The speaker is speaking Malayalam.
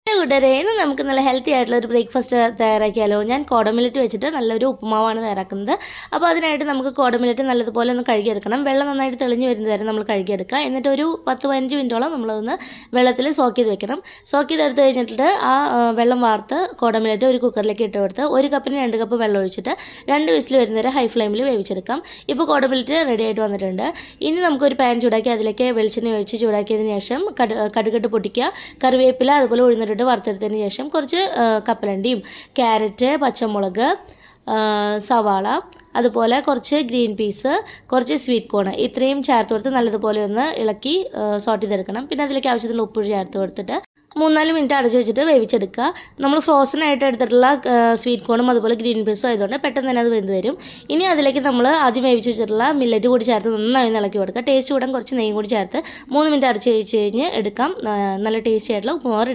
കൂട്ടരെ ഇന്ന് നമുക്ക് നല്ല ഹെൽത്തി ആയിട്ടുള്ള ഒരു ബ്രേക്ക്ഫാസ്റ്റ് തയ്യാറാക്കിയാലോ. ഞാൻ കോടമില്ലറ്റ് വെച്ചിട്ട് നല്ലൊരു ഉപ്പുമാവാണ് തയ്യാറാക്കുന്നത്. അപ്പോൾ അതിനായിട്ട് നമുക്ക് കോടമില്ലറ്റ് നല്ലതുപോലെ ഒന്ന് കഴുകിയെടുക്കണം. വെള്ളം നന്നായിട്ട് തെളിഞ്ഞ് വരുന്നത് വരെ നമ്മൾ കഴുകിയെടുക്കുക. എന്നിട്ട് ഒരു 10-15 മിനിറ്റോളം നമ്മളതൊന്ന് വെള്ളത്തിൽ സോക്ക് ചെയ്ത് വെക്കണം. സോക്ക് ചെയ്തെടുത്ത് കഴിഞ്ഞിട്ട് ആ വെള്ളം വാർത്ത് കോടമില്ലറ്റ് ഒരു കുക്കറിലേക്ക് ഇട്ട് കൊടുത്ത് 1 കപ്പിന് 2 കപ്പ് വെള്ളം ഒഴിച്ചിട്ട് 2 വിസിൽ വരുന്നവരെ ഹൈ ഫ്ലെയിമിൽ വേവിച്ചെടുക്കാം. ഇപ്പോൾ കോടമില്ലറ്റ് റെഡി ആയിട്ട് വന്നിട്ടുണ്ട്. ഇനി നമുക്കൊരു പാൻ ചൂടാക്കി അതിലേക്ക് വെളിച്ചെണ്ണ ഒഴിച്ച് ചൂടാക്കിയതിന് ശേഷം കടുകിട്ട് പൊട്ടിക്കുക. കറിവേപ്പില അതുപോലെ ഉഴുന്നിട്ട് വറുത്തെടുത്തതിന് ശേഷം കുറച്ച് കപ്പലണ്ടിയും ക്യാരറ്റ് പച്ചമുളക് സവാള അതുപോലെ കുറച്ച് ഗ്രീൻ പീസ് കുറച്ച് സ്വീറ്റ് കോൺ ഇത്രയും ചേർത്ത് കൊടുത്ത് നല്ലതുപോലെ ഒന്ന് ഇളക്കി സോട്ട് ചെയ്തെടുക്കണം. പിന്നെ അതിലേക്ക് ആവശ്യത്തിനുള്ള ഉപ്പ് ചേർത്ത് കൊടുത്തിട്ട് 3-4 മിനിറ്റ് അടച്ചു വെച്ചിട്ട് വേവിച്ചെടുക്കുക. നമ്മൾ ഫ്രോസൺ ആയിട്ട് എടുത്തിട്ടുള്ള സ്വീറ്റ് കോണും അതുപോലെ ഗ്രീൻ പീസും ആയതുകൊണ്ട് പെട്ടെന്ന് തന്നെ അത് വെന്ത് വരും. ഇനി അതിലേക്ക് നമ്മൾ ആദ്യം വേവിച്ച് വെച്ചിട്ടുള്ള മില്ലറ്റ് കൂടി ചേർത്ത് നന്നായി ഇളക്കി കൊടുക്കുക. ടേസ്റ്റ് കൂടാൻ കുറച്ച് നെയ്യും കൂടി ചേർത്ത് 3 മിനിറ്റ് അടച്ച് വെച്ച് കഴിഞ്ഞ് എടുക്കാം. നല്ല ടേസ്റ്റി ആയിട്ടുള്ള ഉപ്പുമാവ്.